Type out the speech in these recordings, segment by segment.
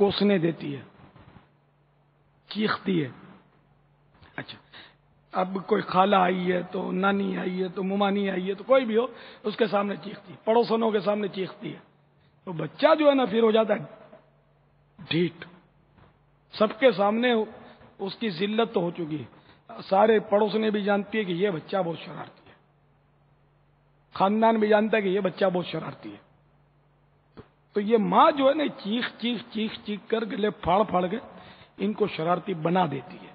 کوسنے دیتی ہے، چیختی ہے. اچھا، اب کوئی خالہ آئی ہے تو نانی آئی ہے تو ممانی آئی ہے تو کوئی بھی ہو، اس کے سامنے چیختی ہے، پڑوسنوں کے سامنے چیختی ہے. تو بچہ جو ہے نا پھر ہو جاتا ہے ڈھیٹ. سب کے سامنے اس کی ذلت تو ہو چکی ہے، سارے پڑوسنے بھی جانتی ہے کہ یہ بچہ بہت شرارتی ہے، خاندان بھی جانتا ہے کہ یہ بچہ بہت شرارتی ہے. تو یہ ماں جو ہے نا چیخ چیخ چیخ چیخ کر گلے پھاڑ پھاڑ کے ان کو شرارتی بنا دیتی ہے.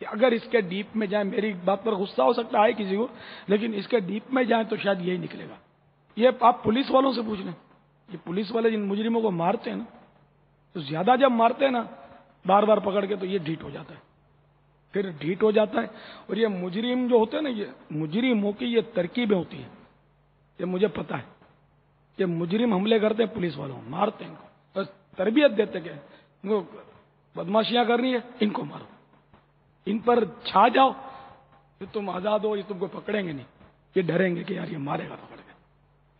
کہ اگر اس کے ڈیپ میں جائیں، میری بات پر غصہ ہو سکتا ہے کسی کو، لیکن اس کے ڈیپ میں جائیں تو شاید یہی نکلے گا. یہ آپ پولیس والوں سے پوچھ لیں، یہ پولیس والے جن مجرموں کو مارتے ہیں نا، تو زیادہ جب مارتے ہیں نا بار بار پکڑ کے، تو یہ ڈھیٹ ہو جاتا ہے، پھر ڈھیٹ ہو جاتا ہے. اور یہ مجرم جو ہوتے ہیں نا، یہ مجرموں کی یہ ترکیبیں ہوتی ہیں، یہ مجھے پتا ہے. یہ مجرم حملے کرتے ہیں پولیس والوں، مارتے ہیں ان کو، بس تربیت دیتے کہ ان کو بدماشیاں کرنی ہے، ان کو مارو، ان پر چھا جاؤ، پھر تم آزاد ہو، یہ تم کو پکڑیں گے نہیں، یہ ڈریں گے کہ یار یہ مارے گا پکڑ کے.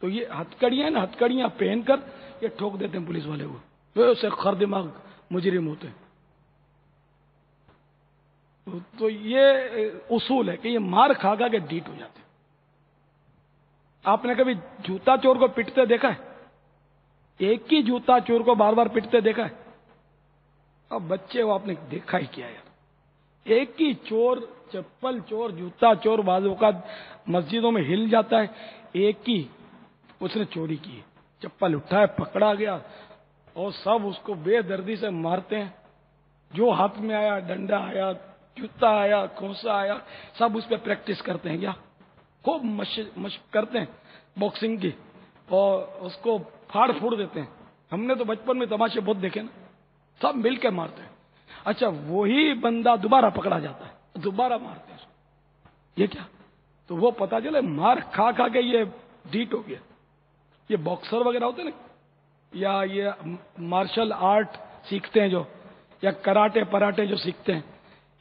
تو یہ ہتکڑیاں نا، ہتکڑیاں پہن کر یہ ٹھوک دیتے ہیں پولیس والے کو، اسے خر دماغ مجرم ہوتے ہیں. تو یہ اصول ہے کہ یہ مار کھا کھا کے ڈھیٹ ہو جاتے ہیں. آپ نے کبھی جوتا چور کو پٹتے دیکھا ہے؟ ایک ہی جوتا چور کو بار بار پٹتے دیکھا ہے؟ اب بچے وہ آپ نے دیکھا ہی کیا یار. ایک ہی چور، چپل چور، جوتا چور، بعض اوقات مسجدوں میں ہل جاتا ہے، ایک ہی اس نے چوری کی، چپل اٹھایا، پکڑا گیا، اور سب اس کو بے دردی سے مارتے ہیں. جو ہاتھ میں آیا، ڈنڈا آیا، جوتا آیا، کھوسا آیا، سب اس پہ پریکٹس کرتے ہیں. کیا خوب مشق کرتے ہیں باکسنگ کی، اور اس کو پھاڑ پھوڑ دیتے ہیں. ہم نے تو بچپن میں تماشے بہت دیکھے نا، سب مل کے مارتے ہیں. اچھا، وہی بندہ دوبارہ پکڑا جاتا ہے، دوبارہ مارتے ہیں اس کو. یہ کیا؟ تو وہ پتا چلے مار کھا کھا کے یہ ڈھیٹ ہو گیا. یہ باکسر وغیرہ ہوتے ہیں نا، یا یہ مارشل آرٹ سیکھتے ہیں جو، یا کراٹے پراٹے جو سیکھتے ہیں،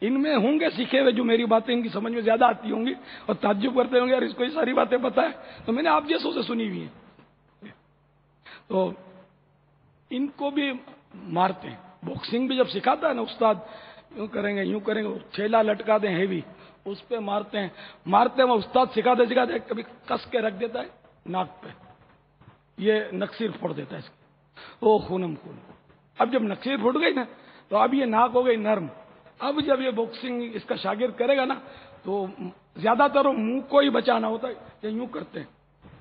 ان میں ہوں گے سیکھے ہوئے جو میری باتیں ان کی سمجھ میں زیادہ آتی ہوں گی، اور تعجب کرتے ہوں گے یار اس کو یہ ساری باتیں پتہ ہے. تو میں نے آپ جیسوں سے سنی ہوئی ہیں. تو ان کو بھی مارتے ہیں. باکسنگ بھی جب سکھاتا ہے نا استاد، یوں کریں گے یوں کریں گے، ٹھیلا لٹکا دیں ہیوی، اس پہ مارتے ہیں. مارتے ہیں وہ استاد سکھاتے سکھاتے کبھی کس کے رکھ دیتا ہے ناک پہ، یہ نکسیر پھوڑ دیتا ہے اس کی، او خونم خون. اب جب نکسیر پھوٹ گئی نا، تو اب یہ ناک ہو گئی نرم. اب جب یہ باکسنگ اس کا شاگرد کرے گا نا، تو زیادہ تر منہ کو ہی بچانا ہوتا ہے، یہ یوں کرتے ہیں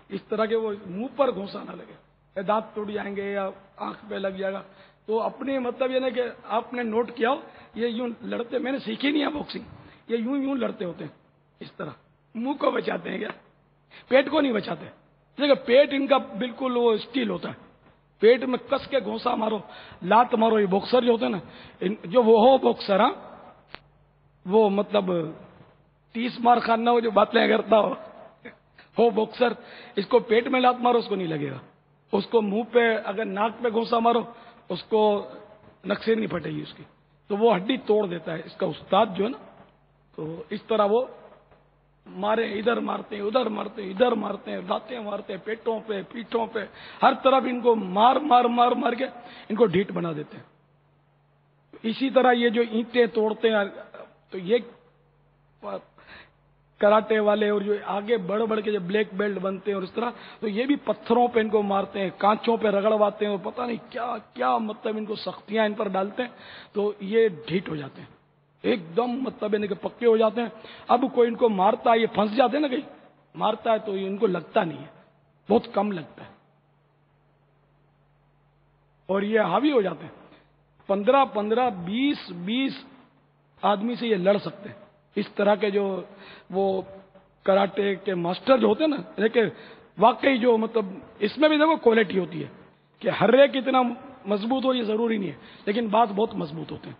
اس طرح کے، وہ منہ پر گھونسا نہ لگے، یا دانت ٹوٹ جائیں گے یا آنکھ پہ لگ جائے گا. تو اپنے مطلب یہ نہیں کہ آپ نے نوٹ کیا ہو، یہ یوں لڑتے، میں نے سیکھی نہیں ہے باکسنگ، یہ یوں یوں لڑتے ہوتے ہیں اس طرح. منہ کو بچاتے ہیں کیا، پیٹ کو نہیں بچاتے. دیکھیں پیٹ ان کا بالکل وہ اسٹیل ہوتا ہے، پیٹ میں کس کے گھونسا مارو، لات مارو. یہ باکسر جو ہوتے ہیں نا، جو وہ ہو باکسر، ہاں وہ مطلب 30 مار خان نہ ہو جو باتیں کرتا ہو باکسر، اس کو پیٹ میں لات مارو اس کو نہیں لگے گا، اس کو منہ پہ اگر ناک پہ گھونسا مارو اس کو نکسیر نہیں پھٹے گی اس کی، تو وہ ہڈی توڑ دیتا ہے اس کا استاد جو ہے نا. تو اس طرح وہ مارے، ادھر مارتے ہیں ادھر مارتے ہیں ادھر مارتے ہیں، دانتیں مارتے ہیں پیٹوں پہ پیٹھوں پہ، ہر طرف ان کو مار مار مار مار کے ان کو ڈھیٹ بنا دیتے ہیں. اسی طرح یہ جو اینٹیں توڑتے ہیں، تو یہ کراٹے والے اور جو آگے بڑھ بڑھ کے جو بلیک بیلٹ بنتے ہیں اور اس طرح، تو یہ بھی پتھروں پہ ان کو مارتے ہیں، کانچوں پہ رگڑواتے ہیں، اور پتہ نہیں کیا کیا مطلب ان کو سختیاں ان پر ڈالتے ہیں. تو یہ ڈھیٹ ہو جاتے ہیں ایک دم، مطلب ان کے پکے ہو جاتے ہیں. اب کوئی ان کو مارتا ہے، یہ پھنس جاتے ہیں نا کہیں، مارتا ہے تو ان کو لگتا نہیں ہے، بہت کم لگتا ہے، اور یہ حاوی ہو جاتے ہیں. 15 20 آدمی سے یہ لڑ سکتے ہیں. اس طرح کے جو وہ کراٹے کے ماسٹر جو ہوتے ہیں نا، لیکن واقعی جو مطلب اس میں بھی دیکھو کوالٹی ہوتی ہے کہ ہر ایک اتنا مضبوط ہو یہ ضروری نہیں ہے، لیکن بعض بہت مضبوط ہوتے ہیں،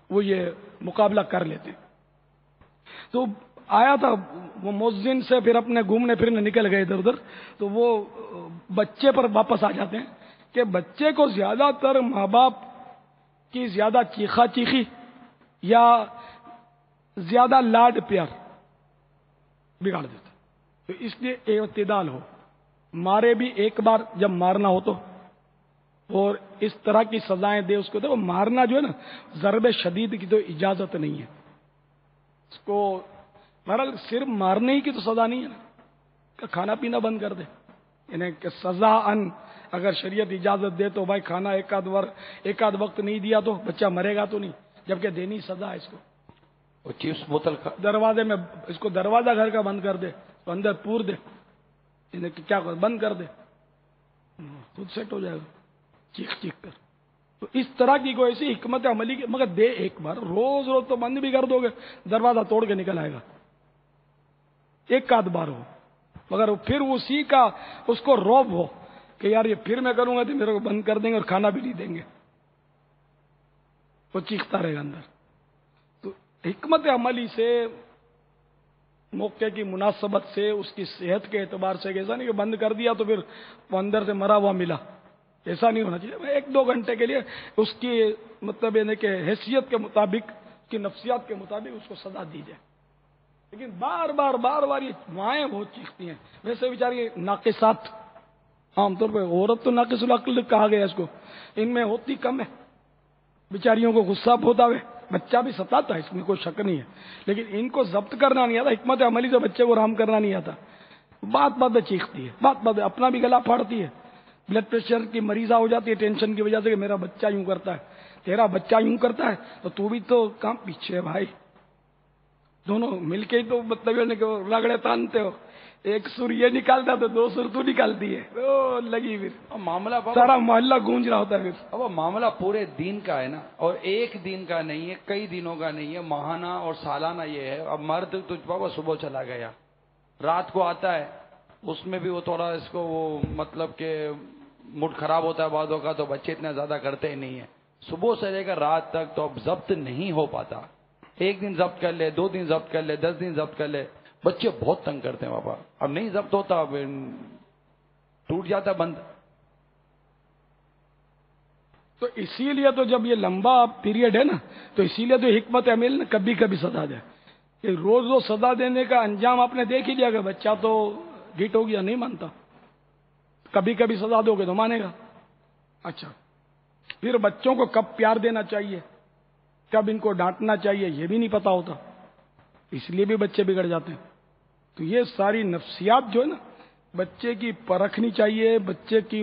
وہ یہ مقابلہ کر لیتے ہیں. تو آیا تھا وہ مؤذن سے، پھر اپنے گھومنے پھرنے نکل گئے ادھر ادھر. تو وہ بچے پر واپس آ جاتے ہیں کہ بچے کو زیادہ تر ماں باپ کی زیادہ چیخا چیخی یا زیادہ لاڈ پیار بگاڑ دیتا. تو اس لیے اعتدال ہو، مارے بھی ایک بار جب مارنا ہو تو اور اس طرح کی سزائیں دے اس کو. دیکھو مارنا جو ہے نا ضرب شدید کی تو اجازت نہیں ہے اس کو. بہرحال صرف مارنے ہی کی تو سزا نہیں ہے نا, کہ کھانا پینا بند کر دے, یعنی کہ سزا ان اگر شریعت اجازت دے تو بھائی کھانا ایک آدھ وقت نہیں دیا تو بچہ مرے گا تو نہیں, جبکہ دینی سزا ہے اس کو. چپس بوتل دروازے میں اس کو دروازہ گھر کا بند کر دے تو اندر پور دے, یعنی کہ کیا بند کر دے, خود سیٹ ہو جائے گا چیخ کر. تو اس طرح کی کوئی ایسی حکمت عملی کی, مگر دے ایک بار, روز تو بند بھی کر دو گے دروازہ توڑ کے نکل آئے گا. ایک آدھ بار ہو, مگر پھر اسی کا اس کو روب ہو کہ یار یہ پھر میں کروں گا تو میرے کو بند کر دیں گے اور کھانا بھی نہیں دیں گے, وہ چیختا رہے گا اندر. تو حکمت عملی سے, موقع کی مناسبت سے, اس کی صحت کے اعتبار سے, ایسا نہیں کہ بند کر دیا تو پھر وہ اندر سے مرا ہوا ملا, ایسا نہیں ہونا چاہیے. 1-2 گھنٹے کے لیے اس کی مطلب یعنی کہ حیثیت کے مطابق, کی نفسیات کے مطابق اس کو سزا دی جائے. لیکن بار بار یہ مائیں بہت چیختی ہیں. ویسے بیچاری ناقصات, عام طور پہ عورت تو ناقص العقل کہا گیا اس کو, ان میں ہوتی کم ہے. بیچاریوں کو غصہ ہوتا ہے, بچہ بھی ستاتا ہے, اس میں کوئی شک نہیں ہے, لیکن ان کو ضبط کرنا نہیں آتا. حکمت عملی سے بچے کو رحم کرنا نہیں آتا. بات میں چیختی ہے, بات میں اپنا بھی گلا پھاڑتی ہے, بلڈ پریشر کی مریضہ ہو جاتی ہے ٹینشن کی وجہ سے کہ میرا بچہ یوں کرتا ہے, تیرا بچہ یوں کرتا ہے تو بھی تو کام پیچھے ہے بھائی. دونوں مل کے ہی تو مطلب رگڑے تانتے ہو, ایک سر یہ نکالتا تو 2 سر تو نکالتی ہے, تو لگی پھر معاملہ سارا محلہ گونج رہا ہوتا ہے. پھر اب معاملہ پورے دن کا ہے نا, اور ایک دن کا نہیں ہے, کئی دنوں کا نہیں ہے, ماہانہ اور سالانہ یہ ہے. اب مرد تو بابا صبح چلا گیا, رات کو آتا ہے, اس میں بھی وہ تھوڑا اس کو وہ مطلب کہ موڈ خراب ہوتا ہے بعدوں کا, تو بچے اتنا زیادہ کرتے ہی نہیں ہیں. صبح سے لے کر رات تک تو اب ضبط نہیں ہو پاتا. 1 دن ضبط کر لے, 2 دن ضبط کر لے, 10 دن ضبط کر لے, بچے بہت تنگ کرتے ہیں بابا. اب نہیں ضبط ہوتا, اب ٹوٹ جاتا بند. تو اسی لیے تو جب یہ لمبا پیریڈ ہے نا, تو اسی لیے تو حکمت عمل نے کبھی سزا دے, کہ روز سزا دینے کا انجام آپ نے دیکھ ہی لیا کہ بچہ تو ہٹ ہو گیا, نہیں مانتا. کبھی سزا دو گے تو مانے گا. اچھا, پھر بچوں کو کب پیار دینا چاہیے, کب ان کو ڈانٹنا چاہیے, یہ بھی نہیں پتا ہوتا, اس لیے بھی بچے بگڑ جاتے ہیں. تو یہ ساری نفسیات جو ہے نا بچے کی پرکھنی چاہیے. بچے کی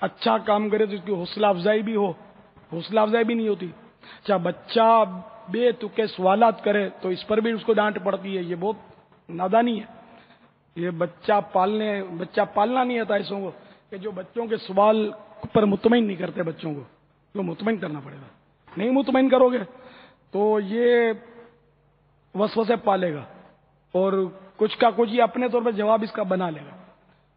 اچھا کام کرے تو اس کی حوصلہ افزائی بھی ہو, حوصلہ افزائی بھی نہیں ہوتی. اچھا, بچہ بے تکے سوالات کرے تو اس پر بھی اس کو ڈانٹ پڑتی ہے, یہ بہت نادانی ہے. یہ بچہ پالنا نہیں آتا ایسوں کو, کہ جو بچوں کے سوال پر مطمئن نہیں کرتے. بچوں کو تو مطمئن کرنا پڑے گا. نہیں مطمئن کرو گے تو یہ وسوسے پالے گا اور کچھ کا کچھ یہ اپنے طور پر جواب اس کا بنا لے گا.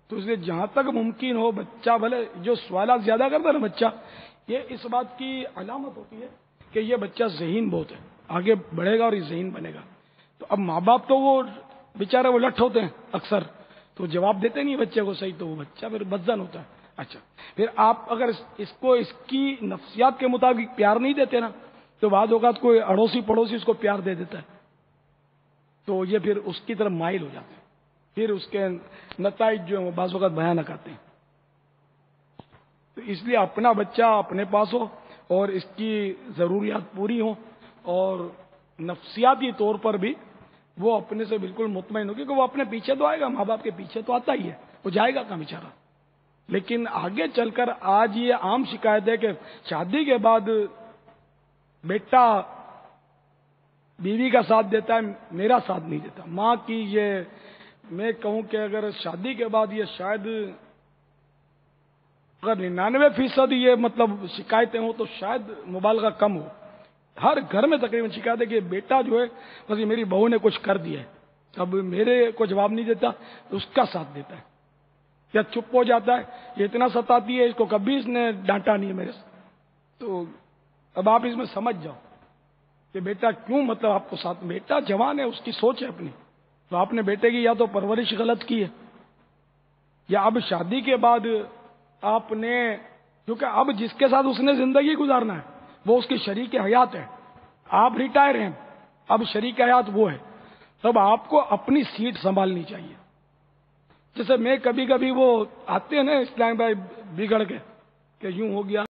تو اس لیے جہاں تک ممکن ہو بچہ بھلے جو سوالات زیادہ کرتا ہے نا بچہ, یہ اس بات کی علامت ہوتی ہے کہ یہ بچہ ذہین بہت ہے, آگے بڑھے گا اور یہ ذہین بنے گا. تو اب ماں باپ تو وہ بیچارے وہ لٹ ہوتے ہیں اکثر, تو جواب دیتے نہیں بچے کو صحیح, تو وہ بچہ پھر بدزن ہوتا ہے. اچھا, پھر آپ اگر اس کو اس کی نفسیات کے مطابق پیار نہیں دیتے نا, تو بعض اوقات کوئی اڑوسی پڑوسی اس کو پیار دے دیتا ہے, تو یہ پھر اس کی طرف مائل ہو جاتے ہیں. پھر اس کے نتائج جو ہیں وہ بعض اوقات بھیانک آتے ہیں. تو اس لیے اپنا بچہ اپنے پاس ہو اور اس کی ضروریات پوری ہوں, اور نفسیاتی طور پر بھی وہ اپنے سے بالکل مطمئن ہو, کیونکہ وہ اپنے پیچھے تو آئے گا, ماں باپ کے پیچھے تو آتا ہی ہے, وہ جائے گا کہاں بیچارہ. لیکن آگے چل کر آج یہ عام شکایت ہے کہ شادی کے بعد بیٹا بیوی کا ساتھ دیتا ہے, میرا ساتھ نہیں دیتا. ماں کی یہ میں کہوں کہ اگر شادی کے بعد یہ شاید اگر 99% یہ مطلب شکایتیں ہوں تو شاید مبالغہ کم ہو. ہر گھر میں تقریباً شکایت ہے کہ بیٹا جو ہے بس یہ میری بہو نے کچھ کر دیا ہے, اب میرے کو جواب نہیں دیتا, اس کا ساتھ دیتا ہے یا چپ ہو جاتا ہے. یہ اتنا ستاتی ہے, اس کو کبھی اس نے ڈانٹا نہیں ہے میرے سے. تو اب آپ اس میں سمجھ جاؤ کہ بیٹا کیوں مطلب آپ کو ساتھ, بیٹا جوان ہے, اس کی سوچ ہے اپنی, تو آپ نے بیٹے کی یا تو پرورش غلط کی ہے, یا اب شادی کے بعد آپ نے, کیونکہ اب جس کے ساتھ اس نے زندگی گزارنا ہے وہ اس کی شریک حیات ہے. آپ ریٹائر ہیں, اب شریک حیات وہ ہے, تب آپ کو اپنی سیٹ سنبھالنی چاہیے. جیسے میں کبھی وہ آتے ہیں نا اسلام بھائی بگڑ کے, کہ یوں ہو گیا